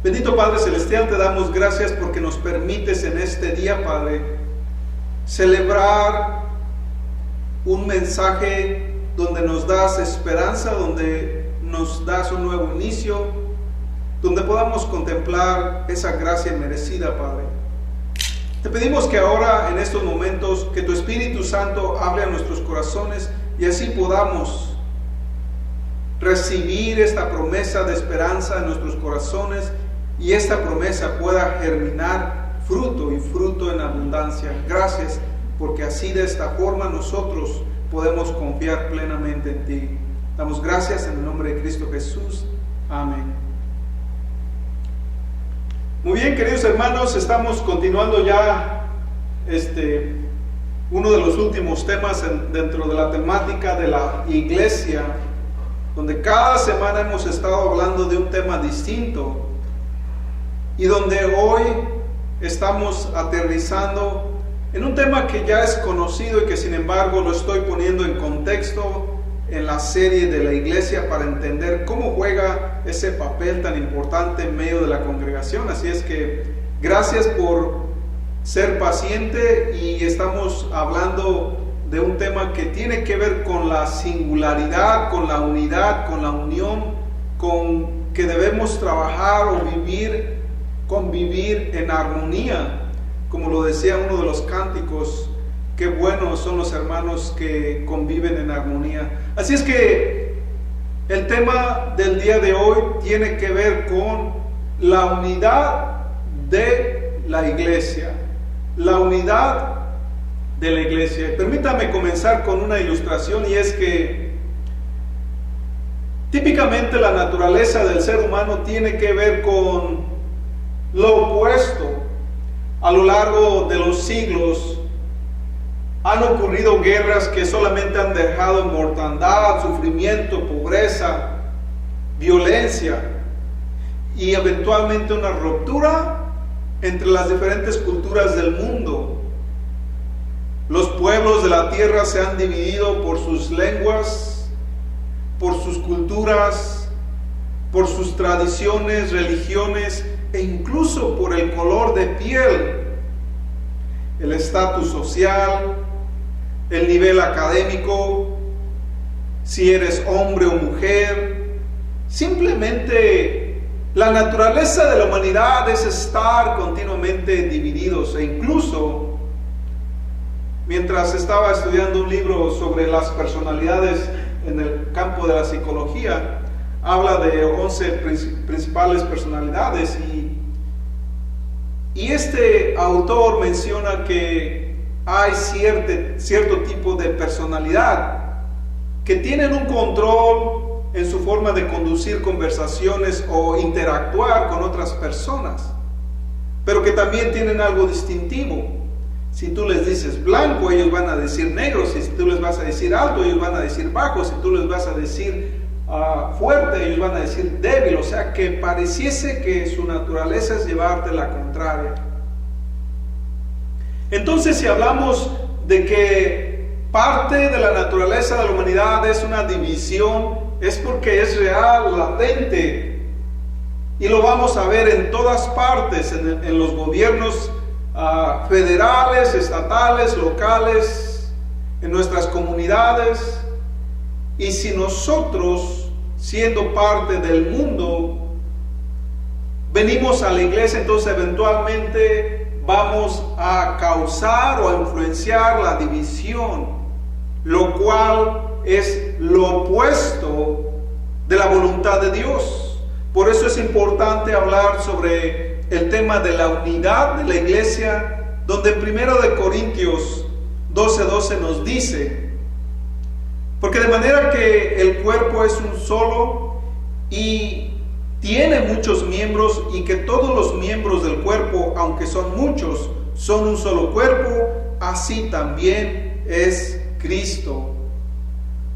Bendito Padre Celestial, te damos gracias porque nos permites en este día, Padre, celebrar un mensaje donde nos das esperanza, donde nos das un nuevo inicio, donde podamos contemplar esa gracia merecida, Padre. Te pedimos que ahora, en estos momentos, que tu Espíritu Santo hable a nuestros corazones y así podamos recibir esta promesa de esperanza en nuestros corazones y esta promesa pueda germinar fruto y fruto en abundancia. Gracias, porque así de esta forma nosotros podemos confiar plenamente en ti. Damos gracias en el nombre de Cristo Jesús. Amén. Muy bien, queridos hermanos, estamos continuando ya uno de los últimos temas dentro de la temática de la iglesia, donde cada semana hemos estado hablando de un tema distinto y donde hoy estamos aterrizando en un tema que ya es conocido y que sin embargo lo estoy poniendo en contexto en la serie de la iglesia para entender cómo juega ese papel tan importante en medio de la congregación. Así es que gracias por ser paciente y estamos hablando de un tema que tiene que ver con la singularidad, con la unidad, con la unión, con que debemos trabajar o convivir en armonía. Como lo decía uno de los cánticos, qué buenos son los hermanos que conviven en armonía. Así es que el tema del día de hoy tiene que ver con la unidad de la iglesia. La unidad de la iglesia. Permítame comenzar con una ilustración, y es que típicamente la naturaleza del ser humano tiene que ver con lo opuesto. A lo largo de los siglos han ocurrido guerras que solamente han dejado mortandad, sufrimiento, pobreza, violencia y eventualmente una ruptura entre las diferentes culturas del mundo. Los pueblos de la tierra se han dividido por sus lenguas, por sus culturas, por sus tradiciones, religiones e incluso por el color de piel, el estatus social, el nivel académico, si eres hombre o mujer. Simplemente la naturaleza de la humanidad es estar continuamente divididos, e incluso mientras estaba estudiando un libro sobre las personalidades en el campo de la psicología, habla de 11 principales personalidades y este autor menciona que hay cierto tipo de personalidad que tienen un control en su forma de conducir conversaciones o interactuar con otras personas, pero que también tienen algo distintivo. Si tú les dices blanco, ellos van a decir negro. Si tú les vas a decir alto, ellos van a decir bajo. Si tú les vas a decir fuerte, ellos van a decir débil. O sea que pareciese que su naturaleza es llevarte la contraria. Entonces, si hablamos de que parte de la naturaleza de la humanidad es una división, es porque es real, latente, y lo vamos a ver en todas partes, en los gobiernos federales, estatales, locales, en nuestras comunidades. Y si nosotros, siendo parte del mundo, venimos a la iglesia, entonces eventualmente vamos a causar o a influenciar la división, lo cual es lo opuesto de la voluntad de Dios. Por eso es importante hablar sobre el tema de la unidad de la iglesia, donde en 1 Corintios 12:12 nos dice: porque de manera que el cuerpo es un solo y tiene muchos miembros, y que todos los miembros del cuerpo, aunque son muchos, son un solo cuerpo, así también es Cristo.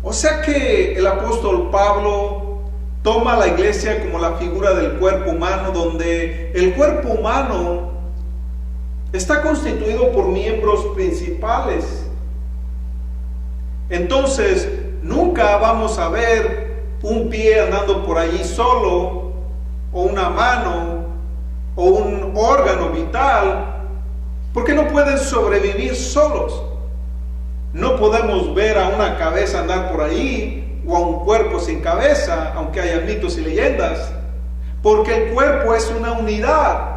O sea que el apóstol Pablo toma a la iglesia como la figura del cuerpo humano, donde el cuerpo humano está constituido por miembros principales. Entonces, nunca vamos a ver un pie andando por allí solo, o una mano, o un órgano vital, porque no pueden sobrevivir solos. No podemos ver a una cabeza andar por ahí o a un cuerpo sin cabeza, aunque haya mitos y leyendas, porque el cuerpo es una unidad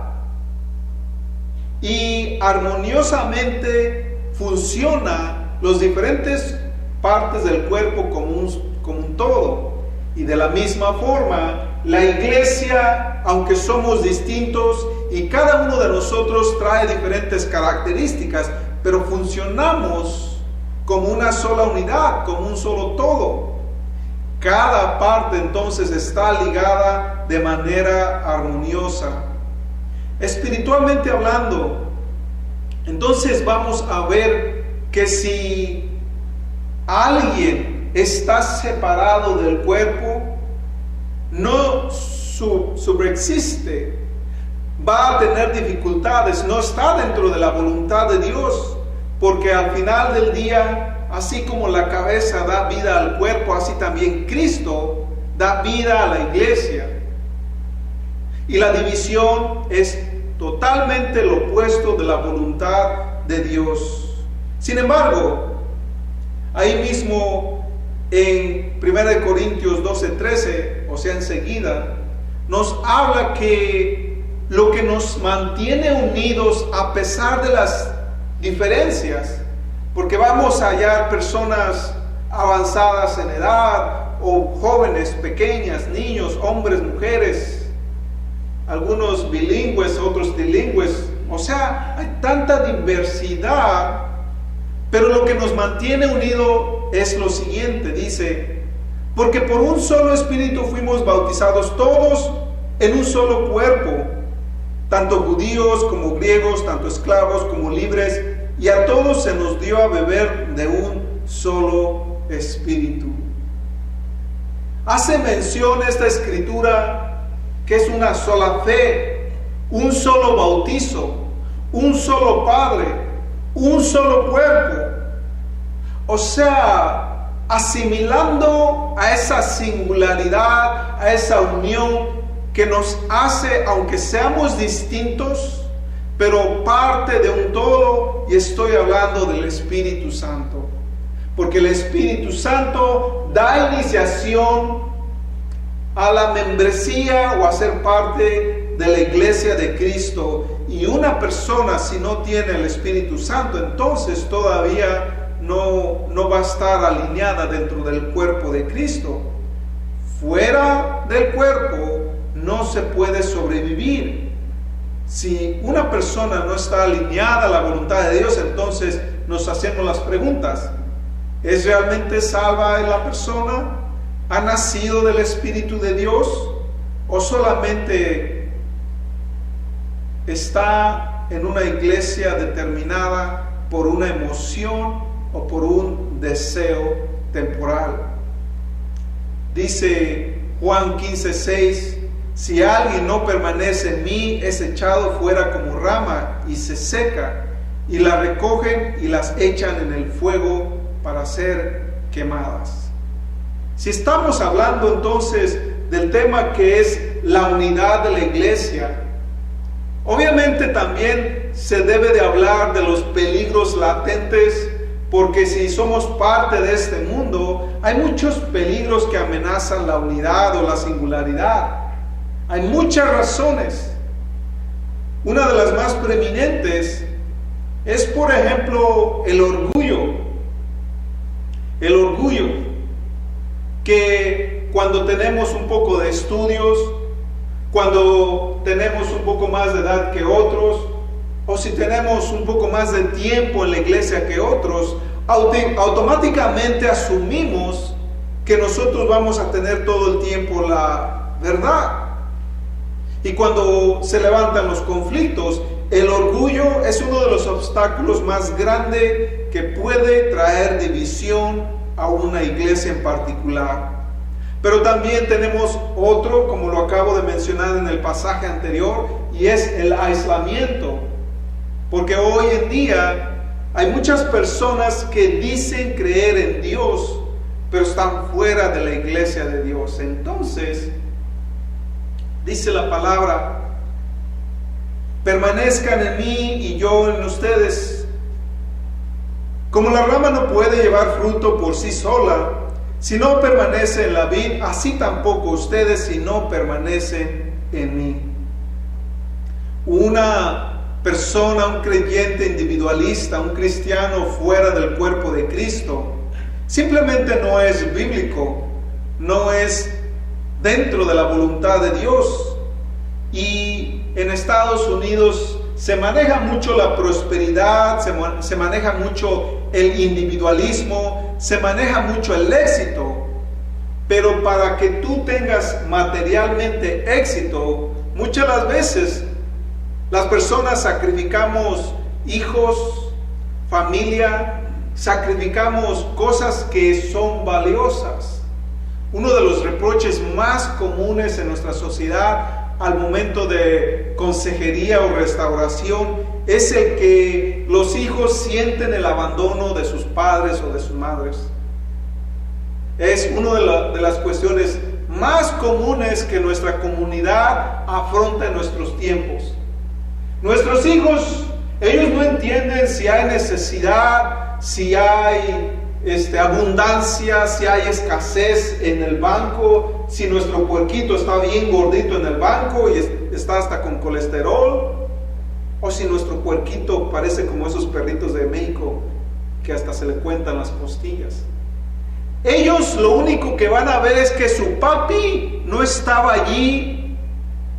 y armoniosamente funciona los diferentes partes del cuerpo como un todo. Y de la misma forma, la iglesia, aunque somos distintos y cada uno de nosotros trae diferentes características, pero funcionamos como una sola unidad, como un solo todo. Cada parte entonces está ligada de manera armoniosa. Espiritualmente hablando, entonces vamos a ver que si alguien está separado del cuerpo, no subsiste, va a tener dificultades, no está dentro de la voluntad de Dios, porque al final del día, así como la cabeza da vida al cuerpo, así también Cristo da vida a la iglesia. Y la división es totalmente lo opuesto de la voluntad de Dios. Sin embargo, ahí mismo en 1 Corintios 12:13, o sea, enseguida, nos habla que lo que nos mantiene unidos a pesar de las diferencias, porque vamos a hallar personas avanzadas en edad, o jóvenes, pequeñas, niños, hombres, mujeres, algunos bilingües, otros trilingües, o sea, hay tanta diversidad, pero lo que nos mantiene unidos es lo siguiente, dice: porque por un solo espíritu fuimos bautizados todos en un solo cuerpo, tanto judíos como griegos, tanto esclavos como libres, y a todos se nos dio a beber de un solo espíritu. Hace mención esta escritura que es una sola fe, un solo bautizo, un solo Padre, un solo cuerpo. O sea, asimilando a esa singularidad, a esa unión que nos hace, aunque seamos distintos, pero parte de un todo, y estoy hablando del Espíritu Santo. Porque el Espíritu Santo da iniciación a la membresía o a ser parte de la iglesia de Cristo. Y una persona, si no tiene el Espíritu Santo, entonces todavía no va a estar alineada dentro del cuerpo de Cristo. Fuera del cuerpo no se puede sobrevivir. Si una persona no está alineada a la voluntad de Dios, entonces nos hacemos las preguntas: ¿es realmente salva la persona? ¿Ha nacido del Espíritu de Dios? ¿O solamente está en una iglesia determinada por una emoción o por un deseo temporal? Dice Juan 15:6: si alguien no permanece en mí, es echado fuera como rama y se seca, y la recogen y las echan en el fuego para ser quemadas. Si estamos hablando entonces del tema que es la unidad de la iglesia, obviamente también se debe de hablar de los peligros latentes, porque si somos parte de este mundo, hay muchos peligros que amenazan la unidad o la singularidad. Hay muchas razones. Una de las más preeminentes es, por ejemplo, el orgullo. El orgullo, que cuando tenemos un poco de estudios, cuando tenemos un poco más de edad que otros, o si tenemos un poco más de tiempo en la iglesia que otros, automáticamente asumimos que nosotros vamos a tener todo el tiempo la verdad. Y cuando se levantan los conflictos, el orgullo es uno de los obstáculos más grandes que puede traer división a una iglesia en particular. Pero también tenemos otro, como lo acabo de mencionar en el pasaje anterior, y es el aislamiento. Porque hoy en día hay muchas personas que dicen creer en Dios, pero están fuera de la iglesia de Dios. Entonces, dice la palabra permanezcan en mí y yo en ustedes. Como la rama no puede llevar fruto por sí sola, si no permanece en la vid, así tampoco ustedes si no permanecen en mí. Una persona, un creyente individualista, un cristiano fuera del cuerpo de Cristo, simplemente no es bíblico, no es dentro de la voluntad de Dios. Y en Estados Unidos se maneja mucho la prosperidad, se maneja mucho el individualismo, se maneja mucho el éxito. Pero para que tú tengas materialmente éxito, muchas las veces las personas sacrificamos hijos, familia, sacrificamos cosas que son valiosas. Uno de los reproches más comunes en nuestra sociedad al momento de consejería o restauración es el que los hijos sienten el abandono de sus padres o de sus madres. Es una de las cuestiones más comunes que nuestra comunidad afronta en nuestros tiempos. Nuestros hijos, ellos no entienden si hay necesidad, si hay abundancia, si hay escasez en el banco, si nuestro puerquito está bien gordito en el banco y está hasta con colesterol, o si nuestro puerquito parece como esos perritos de México que hasta se le cuentan las costillas. Ellos lo único que van a ver es que su papi no estaba allí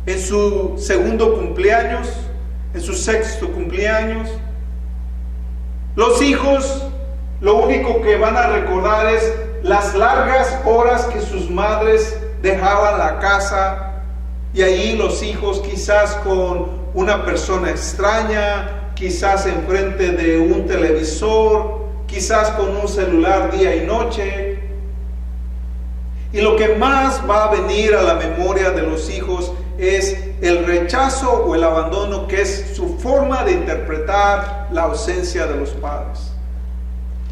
en su segundo cumpleaños, en su sexto cumpleaños. Los hijos lo único que van a recordar es las largas horas que sus madres dejaban la casa, y allí los hijos quizás con una persona extraña, quizás enfrente de un televisor, quizás con un celular día y noche. Y lo que más va a venir a la memoria de los hijos es el rechazo o el abandono, que es su forma de interpretar la ausencia de los padres.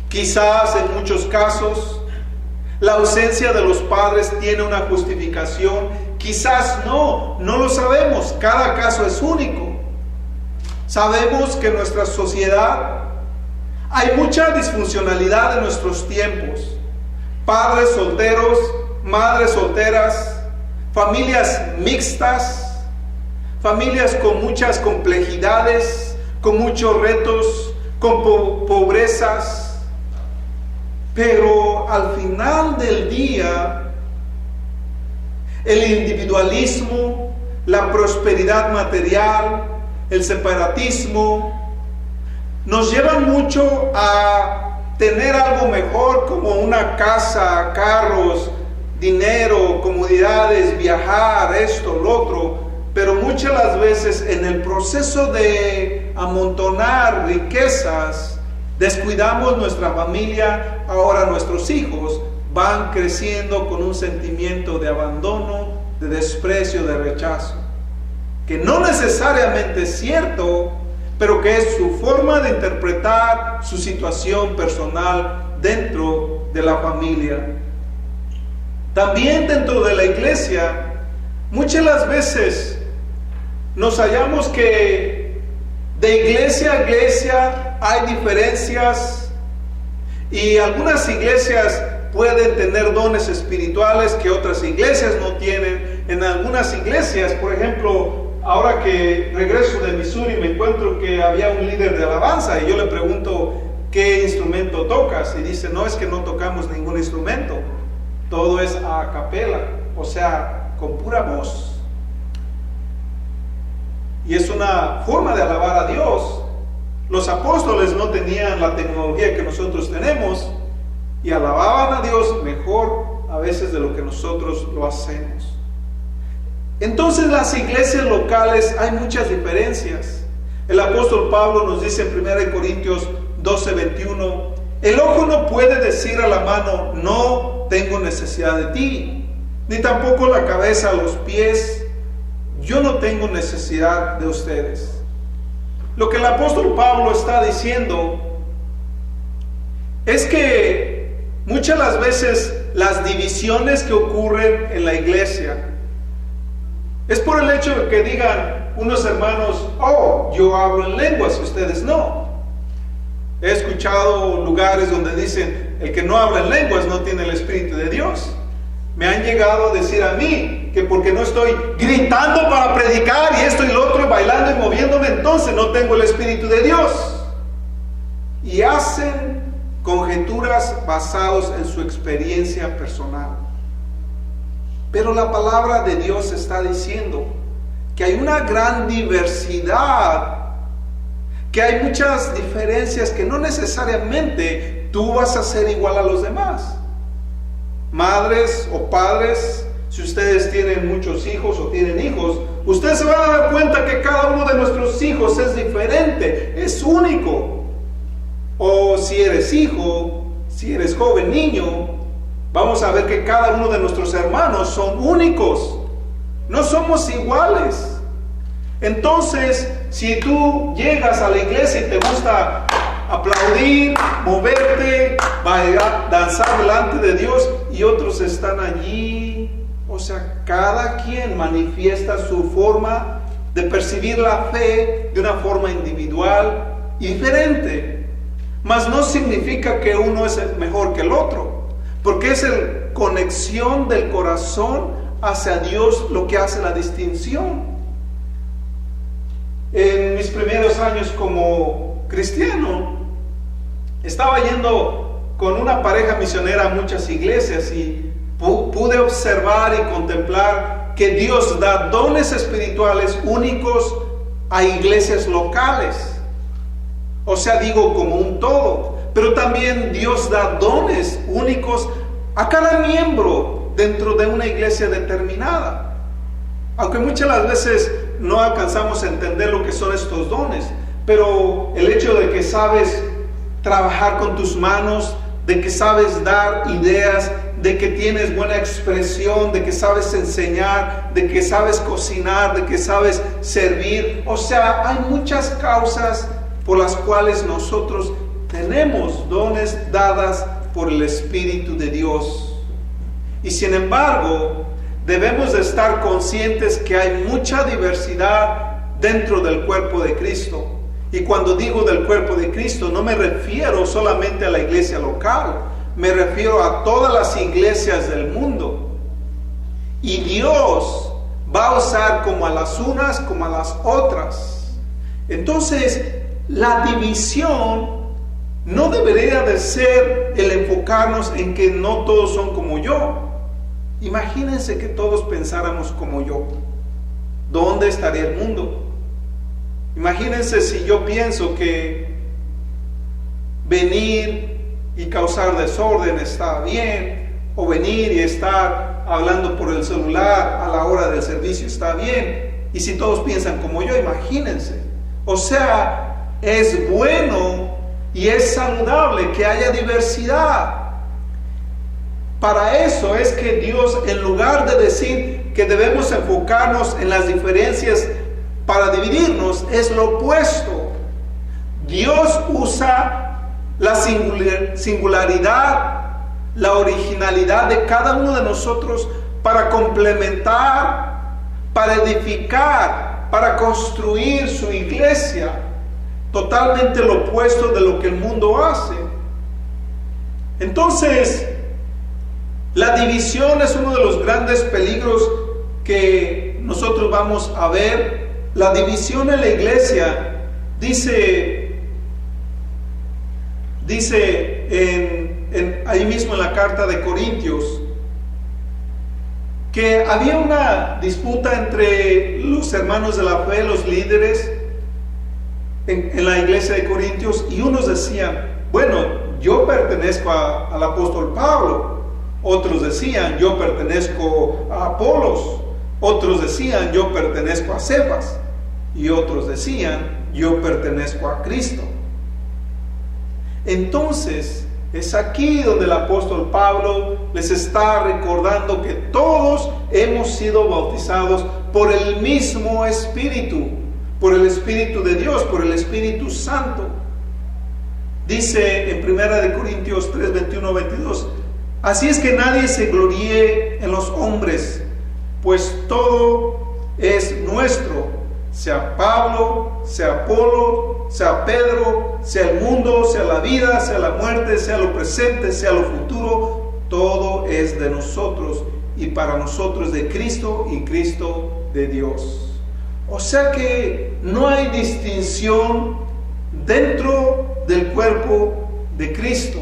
Quizás en muchos casos la ausencia de los padres tiene una justificación, quizás no lo sabemos, cada caso es único. Sabemos que en nuestra sociedad hay mucha disfuncionalidad en nuestros tiempos. Padres solteros, madres solteras, familias mixtas, familias con muchas complejidades, con muchos retos, con pobrezas. Pero al final del día, el individualismo, la prosperidad material, el separatismo, nos llevan mucho a tener algo mejor, como una casa, carros, dinero, comodidades, viajar, esto, lo otro. Pero muchas las veces en el proceso de amontonar riquezas, descuidamos nuestra familia. Ahora nuestros hijos van creciendo con un sentimiento de abandono, de desprecio, de rechazo, que no necesariamente es cierto, pero que es su forma de interpretar su situación personal dentro de la familia. También dentro de la iglesia, muchas las veces nos hallamos que de iglesia a iglesia hay diferencias, y algunas iglesias pueden tener dones espirituales que otras iglesias no tienen. En algunas iglesias, por ejemplo, ahora que regreso de Missouri, me encuentro que había un líder de alabanza y yo le pregunto, ¿qué instrumento tocas? Y dice, no, es que no tocamos ningún instrumento, todo es a capela, o sea, con pura voz. Y es una forma de alabar a Dios. Los apóstoles no tenían la tecnología que nosotros tenemos y alababan a Dios mejor a veces de lo que nosotros lo hacemos. Entonces, las iglesias locales hay muchas diferencias. El apóstol Pablo nos dice en 1 Corintios 12:21, el ojo no puede decir a la mano, no tengo necesidad de ti, ni tampoco la cabeza a los pies, yo no tengo necesidad de ustedes. Lo que el apóstol Pablo está diciendo es que muchas las veces las divisiones que ocurren en la iglesia Es por el hecho de que digan unos hermanos, oh, yo hablo en lenguas y ustedes no. He escuchado lugares donde dicen, el que no habla en lenguas no tiene el Espíritu de Dios. Me han llegado a decir a mí que porque no estoy gritando para predicar y esto y lo otro, bailando y moviéndome, entonces no tengo el Espíritu de Dios. Y hacen conjeturas basadas en su experiencia personal. Pero la palabra de Dios está diciendo que hay una gran diversidad, que hay muchas diferencias, que no necesariamente tú vas a ser igual a los demás. Madres o padres, si ustedes tienen muchos hijos o tienen hijos, ustedes se van a dar cuenta que cada uno de nuestros hijos es diferente, es único. O si eres hijo, si eres joven, niño, vamos a ver que cada uno de nuestros hermanos son únicos, no somos iguales. Entonces, si tú llegas a la iglesia y te gusta aplaudir, moverte, bailar, danzar delante de Dios y otros están allí, o sea, cada quien manifiesta su forma de percibir la fe de una forma individual y diferente, mas no significa que uno es mejor que el otro, porque es la conexión del corazón hacia Dios lo que hace la distinción. En mis primeros años como cristiano, estaba yendo con una pareja misionera a muchas iglesias y pude observar y contemplar que Dios da dones espirituales únicos a iglesias locales. O sea, digo como un todo, pero también Dios da dones únicos a cada miembro dentro de una iglesia determinada. Aunque muchas las veces no alcanzamos a entender lo que son estos dones, pero el hecho de que sabes trabajar con tus manos, de que sabes dar ideas, de que tienes buena expresión, de que sabes enseñar, de que sabes cocinar, de que sabes servir, o sea, hay muchas causas por las cuales nosotros tenemos dones dadas por el Espíritu de Dios. Y sin embargo, debemos de estar conscientes que hay mucha diversidad dentro del cuerpo de Cristo. Y cuando digo del cuerpo de Cristo, no me refiero solamente a la iglesia local, me refiero a todas las iglesias del mundo. Y Dios va a usar como a las unas como a las otras. Entonces, la división no debería de ser el enfocarnos en que no todos son como yo. Imagínense que todos pensáramos como yo. ¿Dónde estaría el mundo? Imagínense si yo pienso que venir y causar desorden está bien, o venir y estar hablando por el celular a la hora del servicio está bien, y si todos piensan como yo, imagínense. O sea, es bueno y es saludable que haya diversidad. Para eso es que Dios, en lugar de decir que debemos enfocarnos en las diferencias para dividirnos, es lo opuesto. Dios usa la singularidad, la originalidad de cada uno de nosotros para complementar, para edificar, para construir su iglesia. Totalmente lo opuesto de lo que el mundo hace. Entonces, la división es uno de los grandes peligros que nosotros vamos a ver. La división en la iglesia, dice ahí mismo en la carta de Corintios, que había una disputa entre los hermanos de la fe, los líderes en la iglesia de Corintios, y unos decían, bueno, yo pertenezco al apóstol Pablo. Otros decían, yo pertenezco a Apolos. Otros decían, yo pertenezco a Cefas. Y otros decían, yo pertenezco a Cristo. Entonces, es aquí donde el apóstol Pablo les está recordando que todos hemos sido bautizados por el mismo Espíritu, por el Espíritu de Dios, por el Espíritu Santo. Dice en 1 Corintios 3, 21, 22, así es que nadie se gloríe en los hombres, pues todo es nuestro, sea Pablo, sea Apolo, sea Pedro, sea el mundo, sea la vida, sea la muerte, sea lo presente, sea lo futuro, todo es de nosotros y para nosotros de Cristo y Cristo de Dios. O sea que no hay distinción dentro del cuerpo de Cristo.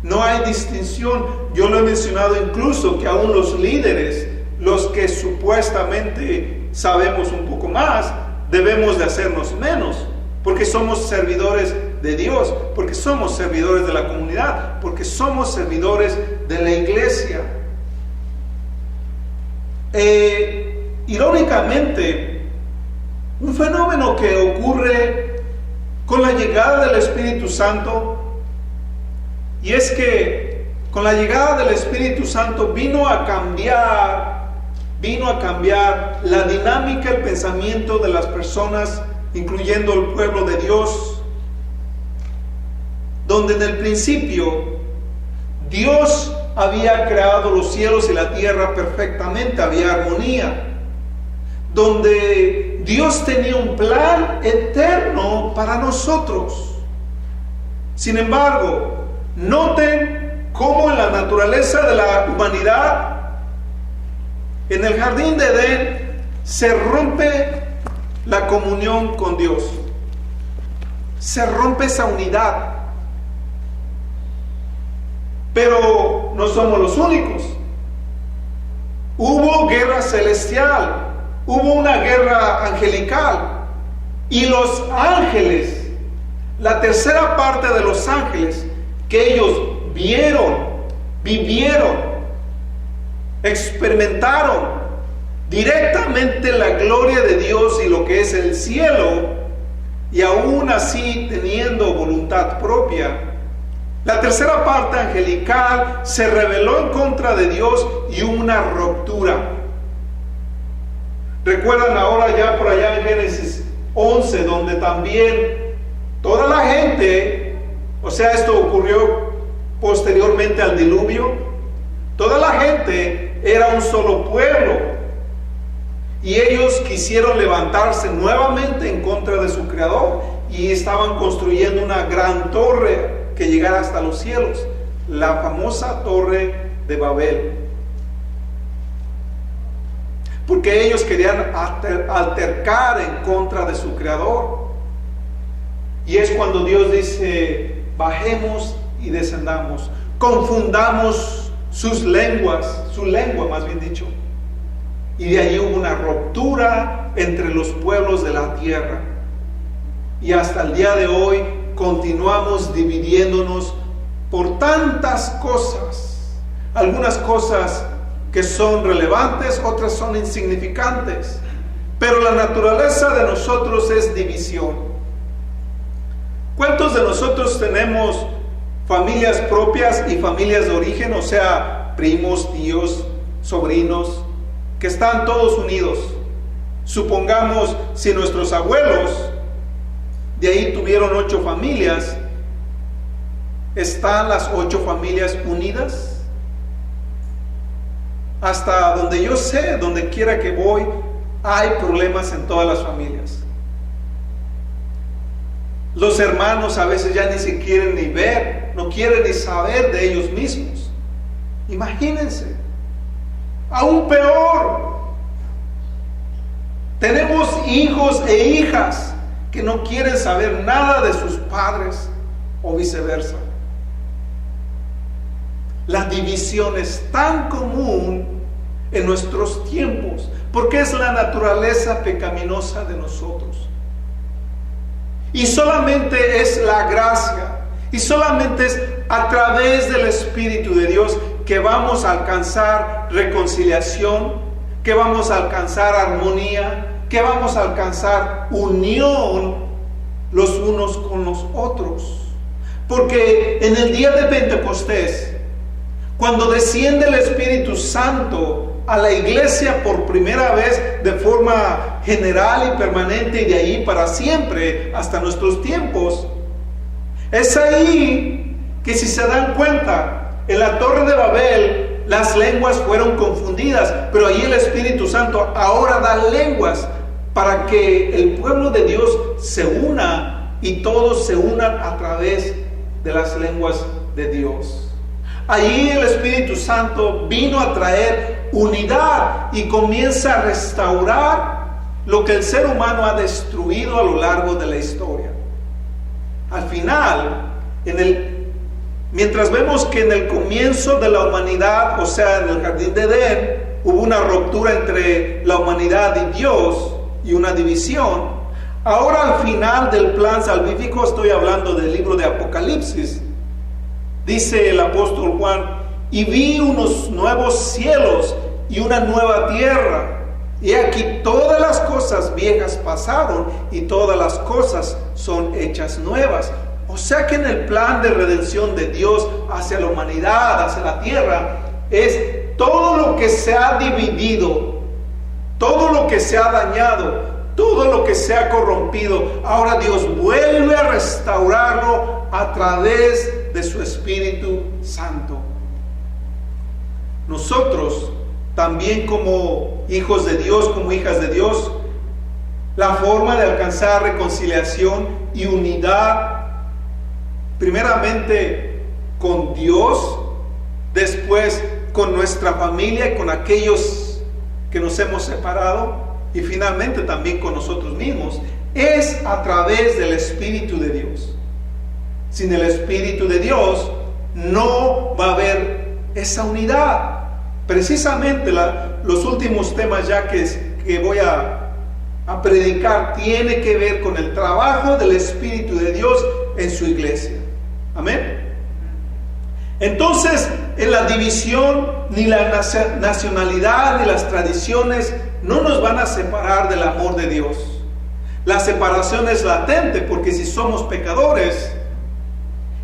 No hay distinción. Yo lo he mencionado incluso que aún los líderes, los que supuestamente sabemos un poco más, debemos de hacernos menos, porque somos servidores de Dios, porque somos servidores de la comunidad, porque somos servidores de la iglesia. Irónicamente, un fenómeno que ocurre con la llegada del Espíritu Santo, y es que con la llegada del Espíritu Santo vino a cambiar la dinámica, el pensamiento de las personas, incluyendo el pueblo de Dios, donde en el principio Dios había creado los cielos y la tierra perfectamente, había armonía, donde Dios tenía un plan eterno para nosotros. Sin embargo, noten cómo en la naturaleza de la humanidad, en el jardín de Edén, se rompe la comunión con Dios. Se rompe esa unidad. Pero no somos los únicos. Hubo guerra celestial, hubo una guerra angelical, y los ángeles, la tercera parte de los ángeles, que ellos vieron, vivieron, experimentaron directamente la gloria de Dios y lo que es el cielo, y aún así teniendo voluntad propia, la tercera parte angelical se rebeló en contra de Dios y hubo una ruptura. Recuerdan ahora ya por allá en Génesis 11, donde también toda la gente, o sea, esto ocurrió posteriormente al diluvio, toda la gente era un solo pueblo, y ellos quisieron levantarse nuevamente en contra de su Creador, y estaban construyendo una gran torre que llegara hasta los cielos, la famosa Torre de Babel, porque ellos querían altercar en contra de su Creador. Y es cuando Dios dice: bajemos y descendamos, confundamos sus lenguas, su lengua más bien dicho, y de allí hubo una ruptura entre los pueblos de la tierra, y hasta el día de hoy continuamos dividiéndonos por tantas cosas, algunas cosas que son relevantes, otras son insignificantes, pero la naturaleza de nosotros es división. ¿Cuántos de nosotros tenemos familias propias y familias de origen, o sea, primos, tíos, sobrinos, que están todos unidos? Supongamos, si nuestros abuelos de ahí tuvieron 8 familias, ¿están las 8 familias unidas? Hasta donde yo sé, donde quiera que voy, hay problemas en todas las familias. Los hermanos a veces ya ni se quieren ni ver, no quieren ni saber de ellos mismos. Imagínense, aún peor, tenemos hijos e hijas que no quieren saber nada de sus padres o viceversa. La división es tan común en nuestros tiempos porque es la naturaleza pecaminosa de nosotros. Y solamente es la gracia y solamente es a través del Espíritu de Dios que vamos a alcanzar reconciliación, que vamos a alcanzar armonía, que vamos a alcanzar unión los unos con los otros. Porque en el día de Pentecostés, cuando desciende el Espíritu Santo a la iglesia por primera vez de forma general y permanente, y de ahí para siempre hasta nuestros tiempos, es ahí que, si se dan cuenta, en la Torre de Babel las lenguas fueron confundidas, pero ahí el Espíritu Santo ahora da lenguas para que el pueblo de Dios se una y todos se unan a través de las lenguas de Dios. Allí el Espíritu Santo vino a traer unidad y comienza a restaurar lo que el ser humano ha destruido a lo largo de la historia. Al final, mientras vemos que en el comienzo de la humanidad, o sea, en el jardín de Edén, hubo una ruptura entre la humanidad y Dios y una división, ahora al final del plan salvífico, estoy hablando del libro de Apocalipsis, dice el apóstol Juan: y vi unos nuevos cielos y una nueva tierra, y aquí todas las cosas viejas pasaron y todas las cosas son hechas nuevas. O sea que en el plan de redención de Dios hacia la humanidad, hacia la tierra, es todo lo que se ha dividido, todo lo que se ha dañado, todo lo que se ha corrompido, ahora Dios vuelve a restaurarlo a través de su Espíritu Santo. Nosotros también, como hijos de Dios, como hijas de Dios, la forma de alcanzar reconciliación y unidad, primeramente con Dios, después con nuestra familia y con aquellos que nos hemos separado, y finalmente también con nosotros mismos, es a través del Espíritu de Dios. Sin el Espíritu de Dios no va a haber esa unidad. Precisamente los últimos temas ya que voy a predicar tiene que ver con el trabajo del Espíritu de Dios en su iglesia. Amén. Entonces, en la división, ni la nacionalidad, ni las tradiciones no nos van a separar del amor de Dios. La separación es latente, porque si somos pecadores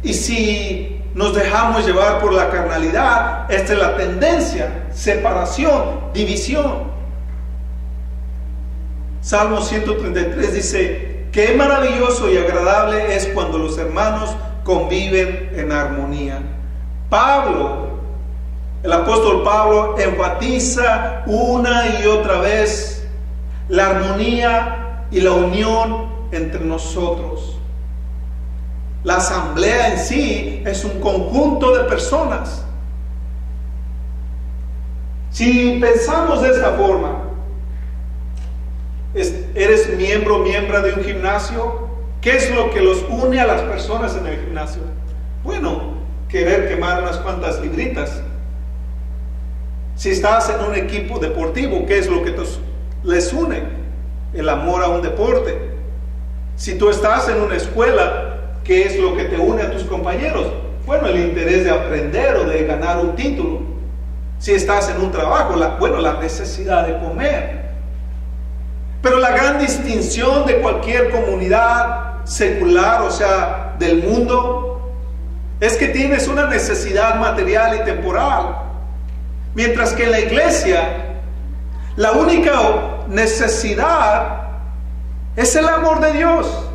y si nos dejamos llevar por la carnalidad, esta es la tendencia: separación, división. Salmo 133 dice: qué maravilloso y agradable es cuando los hermanos conviven en armonía. El apóstol Pablo enfatiza una y otra vez la armonía y la unión entre nosotros. La asamblea en sí es un conjunto de personas. Si pensamos de esta forma, ¿eres miembro de un gimnasio? ¿Qué es lo que los une a las personas en el gimnasio? Bueno, querer quemar unas cuantas libritas. Si estás en un equipo deportivo, ¿qué es lo que les une? El amor a un deporte. Si tú estás en una escuela, ¿qué es lo que te une a tus compañeros? Bueno, el interés de aprender o de ganar un título. Si estás en un trabajo, la necesidad de comer. Pero la gran distinción de cualquier comunidad secular, o sea, del mundo, es que tienes una necesidad material y temporal. Mientras que en la iglesia, la única necesidad es el amor de Dios.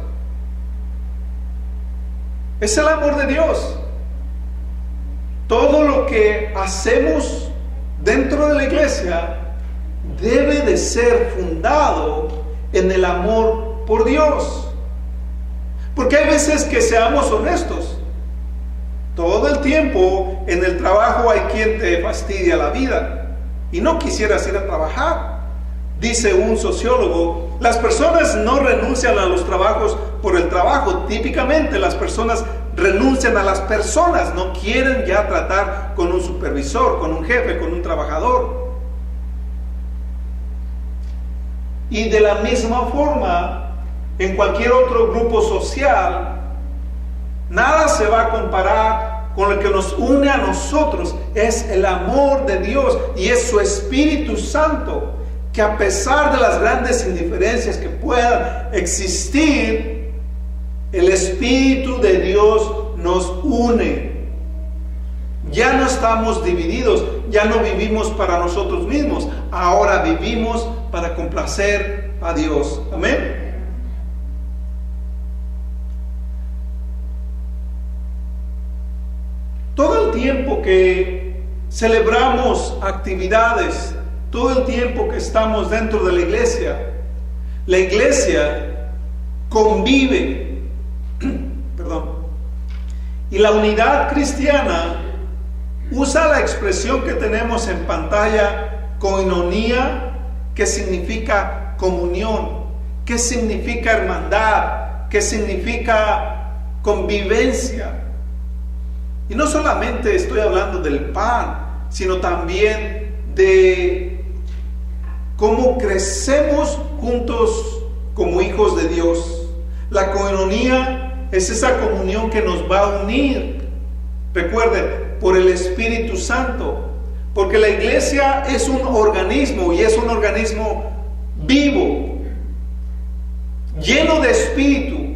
Es el amor de Dios. Todo lo que hacemos dentro de la iglesia debe de ser fundado en el amor por Dios. Porque hay veces que, seamos honestos, todo el tiempo en el trabajo hay quien te fastidia la vida y no quisieras ir a trabajar. Dice un sociólogo: las personas no renuncian a los trabajos por el trabajo. Típicamente las personas renuncian a las personas, no quieren ya tratar con un supervisor, con un jefe, con un trabajador. Y de la misma forma, en cualquier otro grupo social, nada se va a comparar con lo que nos une a nosotros. Es el amor de Dios y es su Espíritu Santo, que a pesar de las grandes indiferencias que puedan existir, el Espíritu de Dios nos une. Ya no estamos divididos, ya no vivimos para nosotros mismos, ahora vivimos para complacer a Dios. Amén. Todo el tiempo que celebramos actividades todo el tiempo que estamos dentro de la iglesia. La iglesia convive, perdón, y la unidad cristiana usa la expresión que tenemos en pantalla, koinonía, que significa comunión, que significa hermandad, que significa convivencia. Y no solamente estoy hablando del pan, sino también de cómo crecemos juntos como hijos de Dios. La koinonía es esa comunión que nos va a unir, recuerden, por el Espíritu Santo, porque la iglesia es un organismo y es un organismo vivo, lleno de espíritu.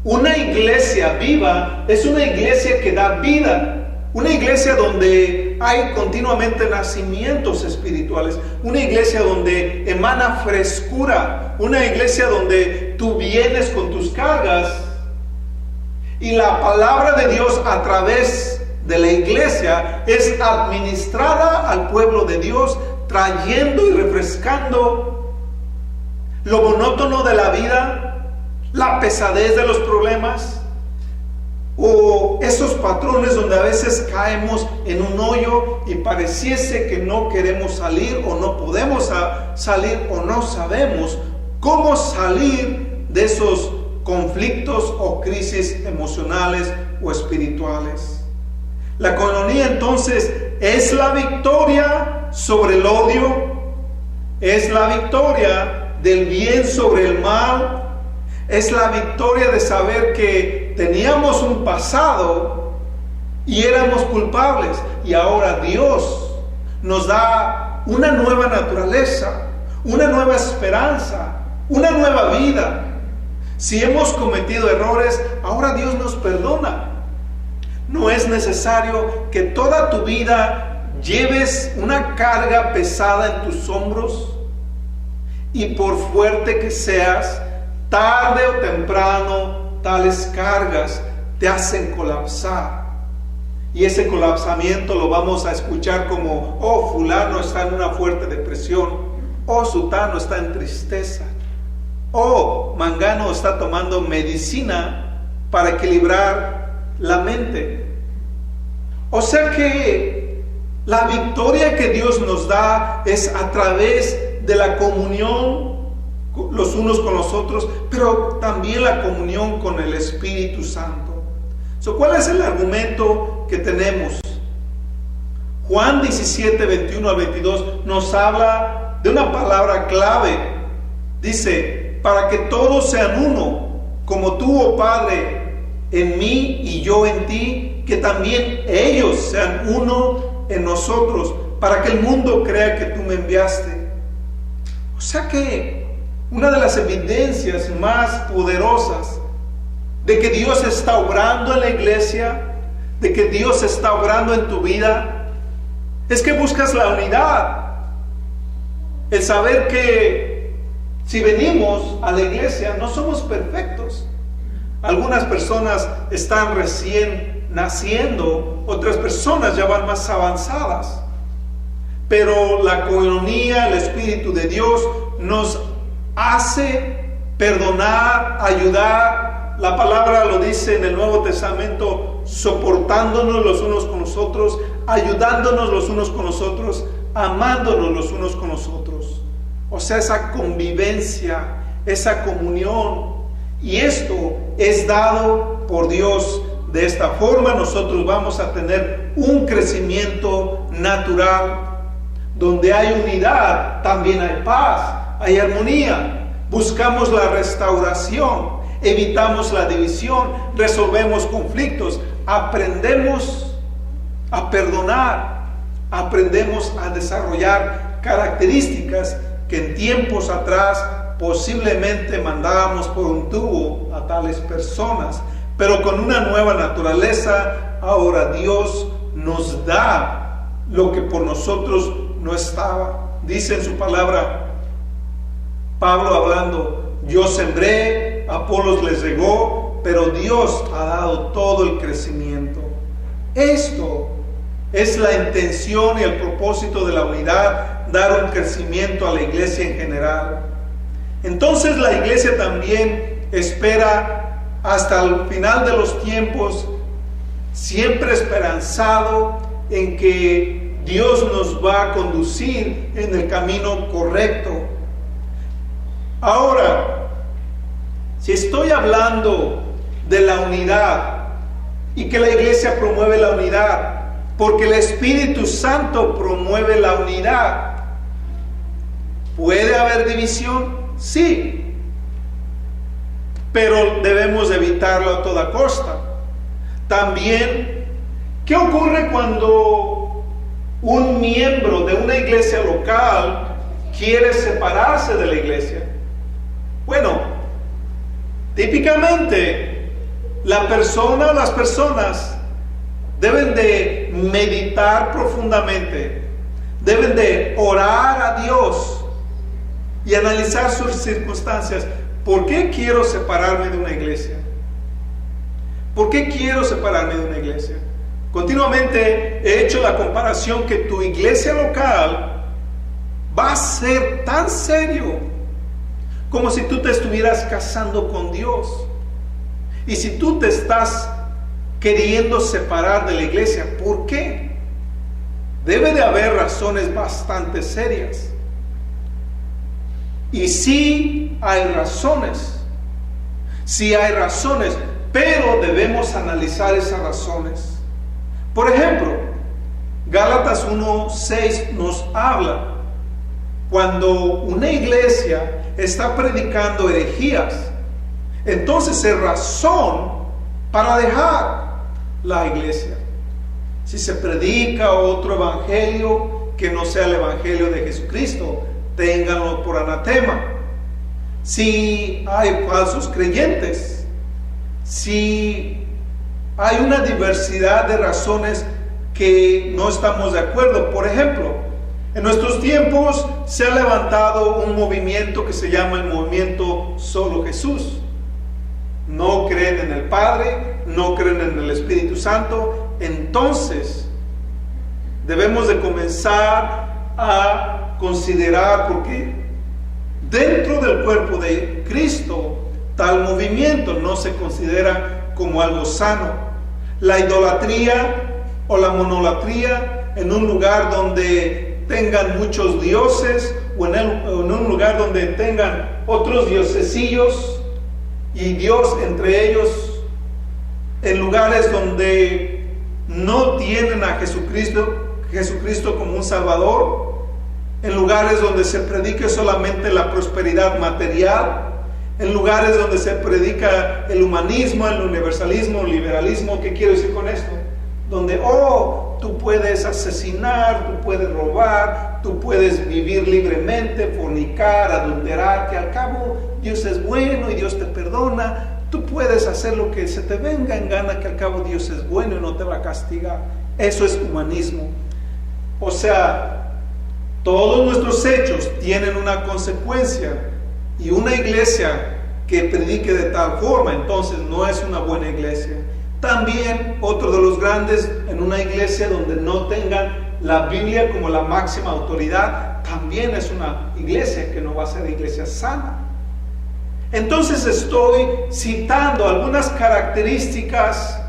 Una iglesia viva es una iglesia que da vida, una iglesia donde hay continuamente nacimientos espirituales, una iglesia donde emana frescura, una iglesia donde tú vienes con tus cargas y la palabra de Dios a través de la iglesia es administrada al pueblo de Dios, trayendo y refrescando lo monótono de la vida, la pesadez de los problemas, o esos patrones donde a veces caemos en un hoyo y pareciese que no queremos salir o no podemos salir o no sabemos cómo salir de esos conflictos o crisis emocionales o espirituales. La koinonía entonces es la victoria sobre el odio, es la victoria del bien sobre el mal, es la victoria de saber que teníamos un pasado y éramos culpables y ahora Dios nos da una nueva naturaleza, una nueva esperanza, una nueva vida. Si hemos cometido errores, ahora Dios nos perdona. No es necesario que toda tu vida lleves una carga pesada en tus hombros y por fuerte que seas, tarde o temprano, tales cargas te hacen colapsar. Y ese colapsamiento lo vamos a escuchar como, oh, fulano está en una fuerte depresión, oh, sutano está en tristeza, oh, mangano está tomando medicina para equilibrar la mente. O sea que la victoria que Dios nos da es a través de la comunión los unos con los otros, pero también la comunión con el Espíritu Santo. ¿Cuál es el argumento que tenemos? Juan 17, 21 al 22 nos habla de una palabra clave. Dice, para que todos sean uno, como tú, oh Padre, en mí y yo en ti, que también ellos sean uno en nosotros, para que el mundo crea que tú me enviaste. O sea que una de las evidencias más poderosas de que Dios está obrando en la iglesia, de que Dios está obrando en tu vida, es que buscas la unidad. El saber que si venimos a la iglesia no somos perfectos. Algunas personas están recién naciendo, otras personas ya van más avanzadas. Pero la koinonía, el Espíritu de Dios, nos hace perdonar, ayudar. La palabra lo dice en el Nuevo Testamento, soportándonos los unos con los otros, ayudándonos los unos con los otros, amándonos los unos con los otros. O sea, esa convivencia, esa comunión. Y esto es dado por Dios. De esta forma nosotros vamos a tener un crecimiento natural. Donde hay unidad, también hay paz, hay armonía. Buscamos la restauración, evitamos la división, resolvemos conflictos, aprendemos a perdonar, aprendemos a desarrollar características que en tiempos atrás posiblemente mandábamos por un tubo a tales personas, pero con una nueva naturaleza. Ahora Dios nos da lo que por nosotros no estaba. Dice en su palabra Pablo hablando, yo sembré, Apolos les regó, pero Dios ha dado todo el crecimiento. Esto Es la intención y el propósito de la unidad, dar un crecimiento a la iglesia en general. Entonces la iglesia también espera hasta el final de los tiempos, siempre esperanzado en que Dios nos va a conducir en el camino correcto. Ahora, si estoy hablando de la unidad y que la iglesia promueve la unidad, porque el Espíritu Santo promueve la unidad, ¿puede haber división? Sí, pero debemos evitarlo a toda costa. También, ¿qué ocurre cuando un miembro de una iglesia local quiere separarse de la iglesia? Bueno, típicamente la persona o las personas deben de meditar profundamente, deben de orar a Dios y analizar sus circunstancias. ¿Por qué quiero separarme de una iglesia? ¿Por qué quiero separarme de una iglesia? Continuamente he hecho la comparación que tu iglesia local va a ser tan serio como si tú te estuvieras casando con Dios. Y si tú te estás queriendo separar de la iglesia, ¿por qué? Debe de haber razones bastante serias. Y sí hay razones, pero debemos analizar esas razones. Por ejemplo, Gálatas 1:6 nos habla cuando una iglesia está predicando herejías, entonces es razón para dejar la iglesia. Si se predica otro evangelio que no sea el evangelio de Jesucristo, ténganlo por anatema. Si hay falsos creyentes, si hay una diversidad de razones que no estamos de acuerdo. Por ejemplo, en nuestros tiempos se ha levantado un movimiento que se llama el movimiento Solo Jesús. No creen en el Padre, no creen en el Espíritu Santo. Entonces debemos de comenzar a considerar, porque dentro del cuerpo de Cristo tal movimiento no se considera como algo sano. La idolatría o la monolatría en un lugar donde tengan muchos dioses o en un lugar donde tengan otros diosesillos y Dios entre ellos, en lugares donde no tienen a Jesucristo como un Salvador, en lugares donde se predique solamente la prosperidad material, en lugares donde se predica el humanismo, el universalismo, el liberalismo. ¿Qué quiero decir con esto? Donde, tú puedes asesinar, tú puedes robar, tú puedes vivir libremente, fornicar, adulterar, que al cabo Dios es bueno y Dios te perdona. Tú puedes hacer lo que se te venga en gana, que al cabo Dios es bueno y no te va a castigar. Eso es humanismo. O sea, todos nuestros hechos tienen una consecuencia, y una iglesia que predique de tal forma, entonces no es una buena iglesia. También otro de los grandes, en una iglesia donde no tengan la Biblia como la máxima autoridad, también es una iglesia que no va a ser iglesia sana. Entonces estoy citando algunas características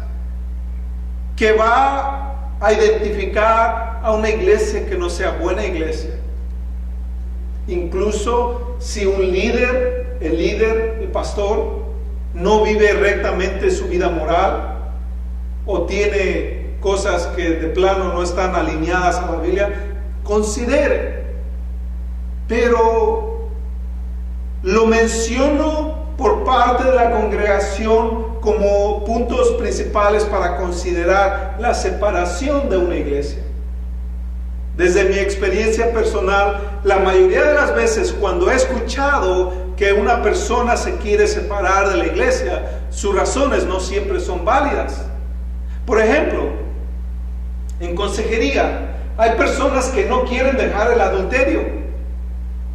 que va a identificar a una iglesia que no sea buena iglesia. Incluso si un líder, el pastor, no vive rectamente su vida moral o tiene cosas que de plano no están alineadas a la Biblia, considere. Pero lo menciono por parte de la congregación como puntos principales para considerar la separación de una iglesia. Desde mi experiencia personal, la mayoría de las veces cuando he escuchado que una persona se quiere separar de la iglesia, sus razones no siempre son válidas. Por ejemplo, en consejería hay personas que no quieren dejar el adulterio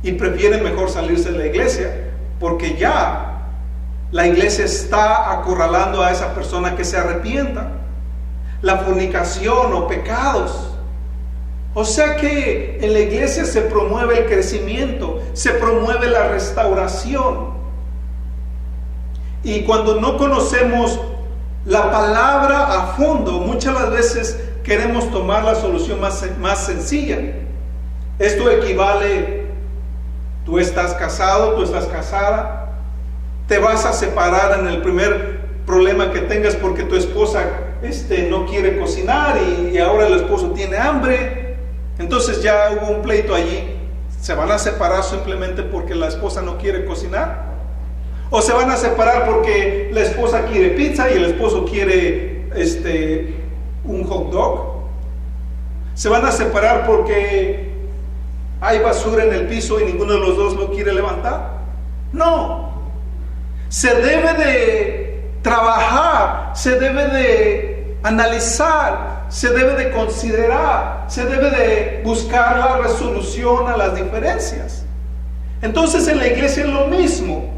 y prefieren mejor salirse de la iglesia, porque ya la iglesia está acorralando a esa persona que se arrepienta. la fornicación o pecados. O sea que en la iglesia se promueve el crecimiento, se promueve la restauración. Y cuando no conocemos la palabra a fondo, muchas las veces queremos tomar la solución más sencilla. Esto equivale: tú estás casado, tú estás casada, te vas a separar en el primer problema que tengas porque tu esposa no quiere cocinar y ahora el esposo tiene hambre. Entonces ya hubo un pleito allí. ¿Se van a separar simplemente porque la esposa no quiere cocinar? ¿O se van a separar porque la esposa quiere pizza y el esposo quiere un hot dog? ¿Se van a separar porque hay basura en el piso y ninguno de los dos lo quiere levantar? No. Se debe de trabajar, se debe de analizar, se debe de considerar, se debe de buscar la resolución a las diferencias. Entonces en la iglesia es lo mismo.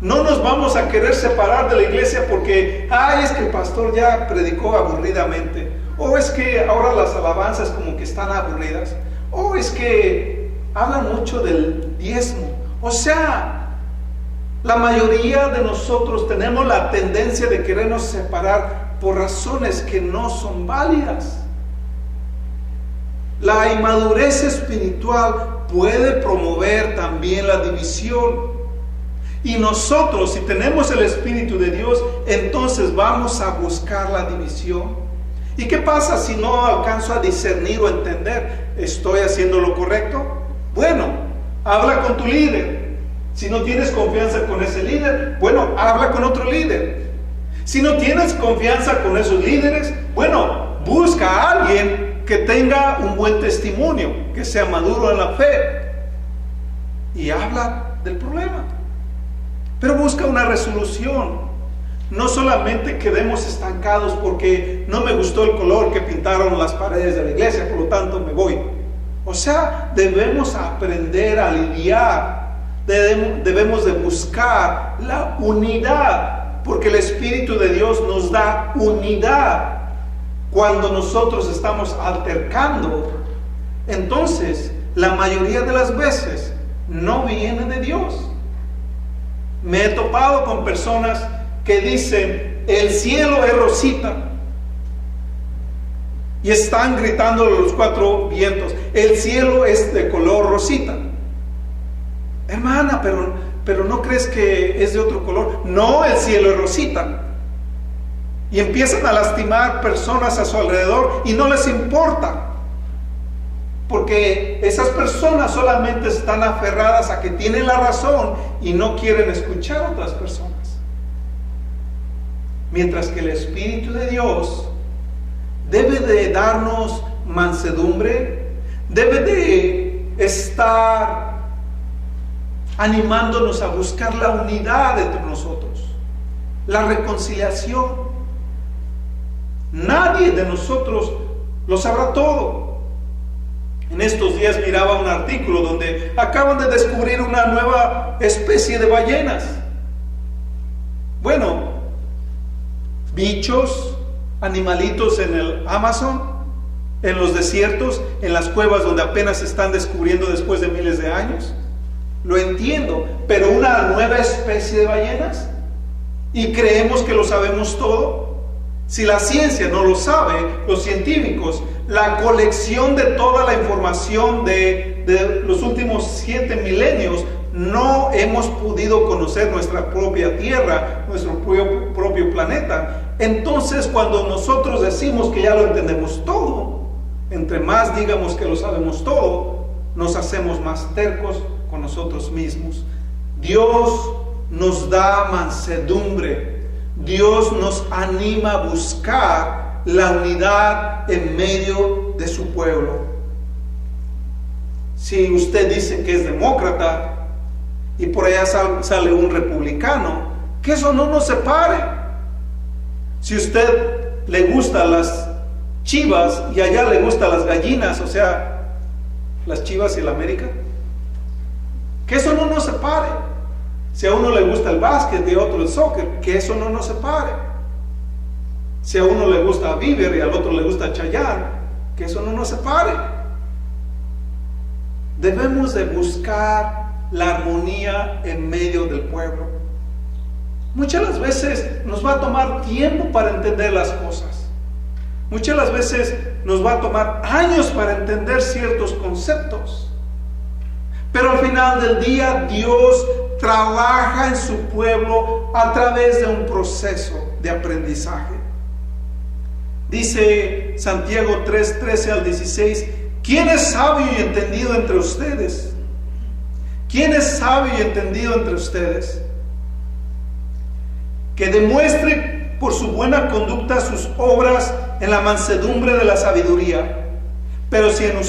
No nos vamos a querer separar de la iglesia porque, es que el pastor ya predicó aburridamente, o es que ahora las alabanzas como que están aburridas, o es que hablan mucho del diezmo. O sea, la mayoría de nosotros tenemos la tendencia de querernos separar por razones que no son válidas. La inmadurez espiritual puede promover también la división. Y nosotros, si tenemos el Espíritu de Dios, entonces vamos a buscar la división. ¿Y qué pasa si no alcanzo a discernir o entender? ¿Estoy haciendo lo correcto? Bueno, habla con tu líder. Si no tienes confianza con ese líder, bueno, habla con otro líder. Si no tienes confianza con esos líderes, bueno, busca a alguien que tenga un buen testimonio, que sea maduro en la fe, y habla del problema. Pero busca una resolución. No solamente quedemos estancados porque no me gustó el color que pintaron las paredes de la iglesia, por lo tanto me voy. O sea, debemos aprender a lidiar. Debemos de buscar la unidad, porque el Espíritu de Dios nos da unidad. Cuando nosotros estamos altercando, entonces la mayoría de las veces no viene de Dios. Me he topado con personas que dicen: el cielo es rosita, y están gritando a los cuatro vientos: el cielo es de color rosita. Hermana, pero ¿no crees que es de otro color? No, el cielo es rosita. Y empiezan a lastimar personas a su alrededor y no les importa, porque esas personas solamente están aferradas a que tienen la razón y no quieren escuchar a otras personas. Mientras que el Espíritu de Dios debe de darnos mansedumbre, debe de estar animándonos a buscar la unidad entre nosotros, la reconciliación. Nadie de nosotros lo sabrá todo. En estos días miraba un artículo donde acaban de descubrir una nueva especie de ballenas. Bueno, bichos, animalitos en el Amazon, en los desiertos, en las cuevas donde apenas se están descubriendo después de miles de años. Lo entiendo, pero una nueva especie de ballenas, y creemos que lo sabemos todo. Si la ciencia no lo sabe, los científicos, la colección de toda la información de los últimos 7 milenios, no hemos podido conocer nuestra propia Tierra, nuestro propio planeta. Entonces, cuando nosotros decimos que ya lo entendemos todo, entre más digamos que lo sabemos todo, nos hacemos más tercos con nosotros mismos. Dios nos da mansedumbre. Dios nos anima a buscar la unidad en medio de su pueblo. Si usted dice que es demócrata y por allá sale un republicano, que eso no nos separe. Si usted le gustan las Chivas y allá le gustan las gallinas, o sea, las Chivas y el América, que eso no nos separe. Si a uno le gusta el básquet y a otro el soccer, que eso no nos separe. Si a uno le gusta Bieber y al otro le gusta Chayanne, que eso no nos separe. Debemos de buscar la armonía en medio del pueblo. Muchas las veces nos va a tomar tiempo para entender las cosas. Muchas las veces nos va a tomar años para entender ciertos conceptos. Pero al final del día, Dios trabaja en su pueblo a través de un proceso de aprendizaje. Dice Santiago 3:13 al 16, ¿quién es sabio y entendido entre ustedes? ¿Quién es sabio y entendido entre ustedes? Que demuestre por su buena conducta sus obras en la mansedumbre de la sabiduría. Pero si en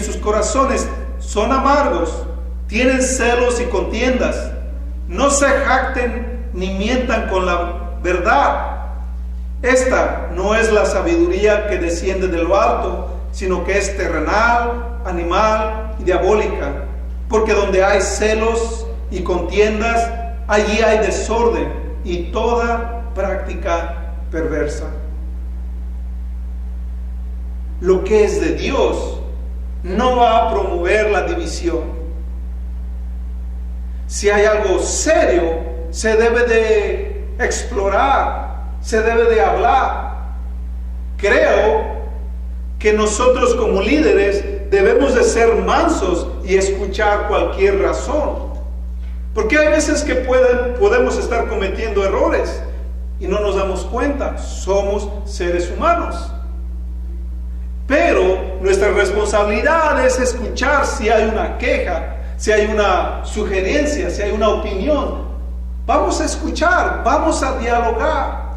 sus corazones son amargos, tienen celos y contiendas, no se jacten ni mientan con la verdad. Esta no es la sabiduría que desciende de lo alto, sino que es terrenal, animal y diabólica. Porque donde hay celos y contiendas, allí hay desorden y toda práctica perversa. Lo que es de Dios no va a promover la división. Si hay algo serio, se debe de explorar, se debe de hablar. Creo que nosotros como líderes debemos de ser mansos y escuchar cualquier razón. Porque hay veces que podemos estar cometiendo errores y no nos damos cuenta. Somos seres humanos. Pero nuestra responsabilidad es escuchar si hay una queja, si hay una sugerencia, si hay una opinión. Vamos a escuchar, vamos a dialogar.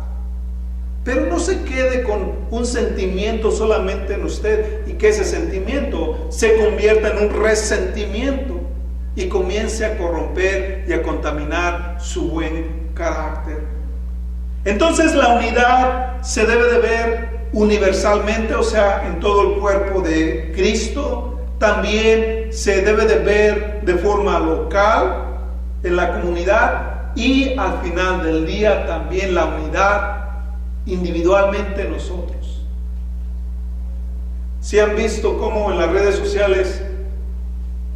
Pero no se quede con un sentimiento solamente en usted y que ese sentimiento se convierta en un resentimiento y comience a corromper y a contaminar su buen carácter. Entonces la unidad se debe de ver universalmente, o sea, en todo el cuerpo de Cristo. También se debe de ver de forma local en la comunidad y al final del día también la unidad individualmente nosotros. Si han visto cómo en las redes sociales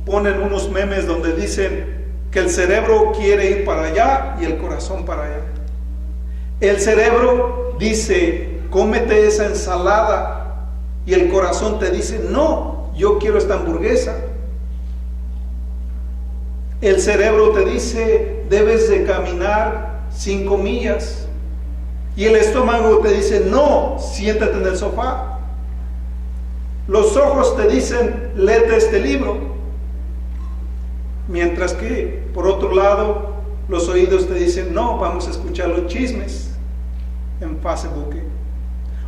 ponen unos memes donde dicen que el cerebro quiere ir para allá y el corazón para allá. El cerebro dice, cómete esa ensalada, y el corazón te dice, no, yo quiero esta hamburguesa. El cerebro te dice, debes de caminar 5 millas. Y el estómago te dice, no, siéntate en el sofá. Los ojos te dicen, léete este libro. Mientras que, por otro lado, los oídos te dicen, no, vamos a escuchar los chismes en Facebook.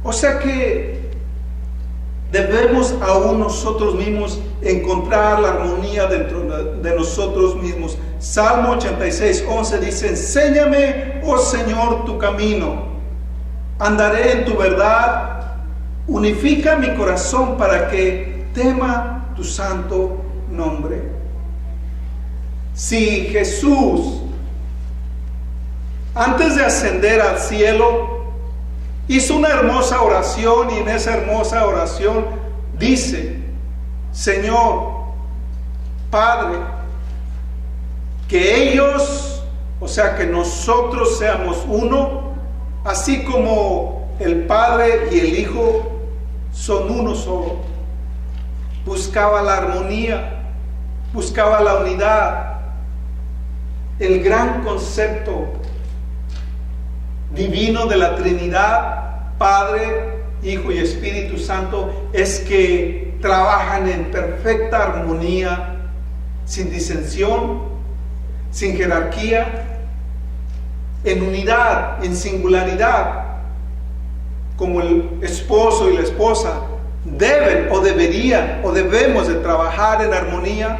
O sea que debemos aún nosotros mismos encontrar la armonía dentro de nosotros mismos. Salmo 86:11 dice, enséñame, oh Señor, tu camino. Andaré en tu verdad. Unifica mi corazón para que tema tu santo nombre. Si Jesús, antes de ascender al cielo, hizo una hermosa oración, y en esa hermosa oración dice, Señor, Padre, que ellos, o sea, que nosotros seamos uno, así como el Padre y el Hijo son uno solo. Buscaba la armonía, buscaba la unidad. El gran concepto divino de la Trinidad, Padre, Hijo y Espíritu Santo, es que trabajan en perfecta armonía, sin disensión, sin jerarquía, en unidad, en singularidad. Como el esposo y la esposa deben o deberían o debemos de trabajar en armonía,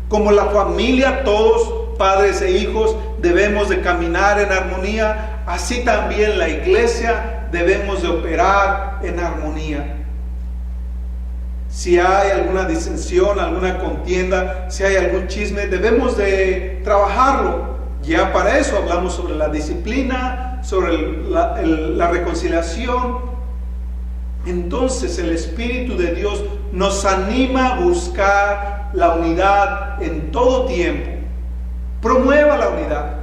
como la familia, todos, padres e hijos, debemos de caminar en armonía, así también la iglesia debemos de operar en armonía. Si hay alguna disensión, alguna contienda, si hay algún chisme, debemos de trabajarlo, Ya para eso hablamos sobre la disciplina, sobre la reconciliación. Entonces el Espíritu de Dios nos anima a buscar la unidad en todo tiempo. Promueva la unidad.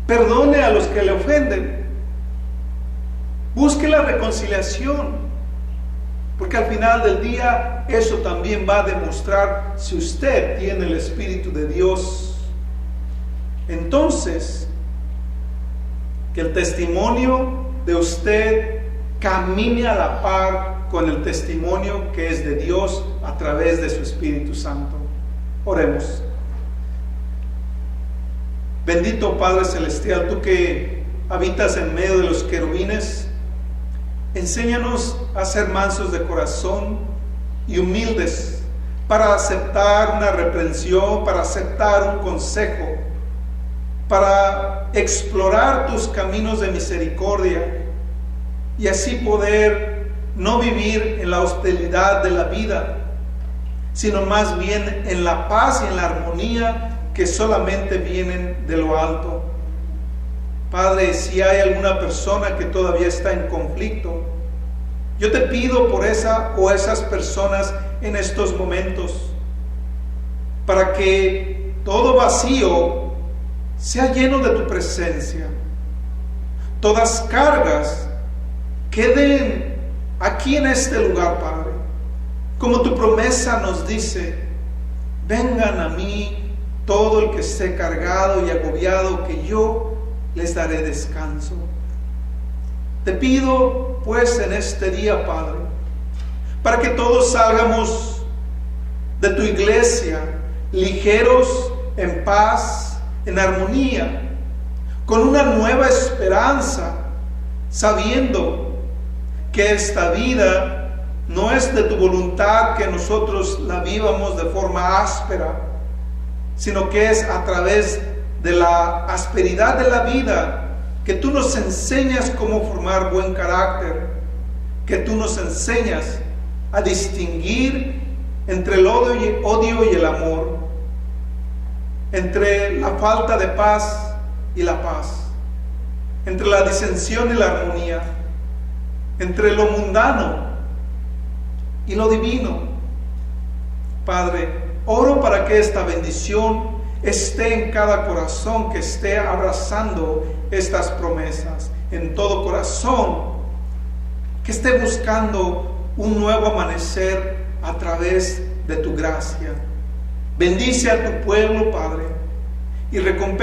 Perdone a los que le ofenden. Busque la reconciliación. Porque al final del día eso también va a demostrar si usted tiene el Espíritu de Dios. Entonces, que el testimonio de usted camine a la par con el testimonio que es de Dios a través de su Espíritu Santo. Oremos. Bendito Padre Celestial, tú que habitas en medio de los querubines, enséñanos a ser mansos de corazón y humildes para aceptar una reprensión, para aceptar un consejo, para explorar tus caminos de misericordia y así poder no vivir en la hostilidad de la vida, sino más bien en la paz y en la armonía que solamente vienen de lo alto. Padre, si hay alguna persona que todavía está en conflicto, yo te pido por esa o esas personas en estos momentos, para que todo vacío sea lleno de tu presencia. Todas cargas queden aquí en este lugar, Padre. Como tu promesa nos dice, vengan a mí todo el que esté cargado y agobiado, que yo les daré descanso. Te pido pues en este día, Padre, para que todos salgamos de tu iglesia ligeros, en paz, en armonía, con una nueva esperanza, sabiendo que esta vida no es de tu voluntad que nosotros la vivamos de forma áspera, sino que es a través de la asperidad de la vida que tú nos enseñas cómo formar buen carácter, que tú nos enseñas a distinguir entre el odio y el amor, entre la falta de paz y la paz, entre la disensión y la armonía, entre lo mundano y lo divino. Padre, oro para que esta bendición esté en cada corazón que esté abrazando estas promesas, en todo corazón que esté buscando un nuevo amanecer a través de tu gracia. Bendice a tu pueblo, Padre, y recompensa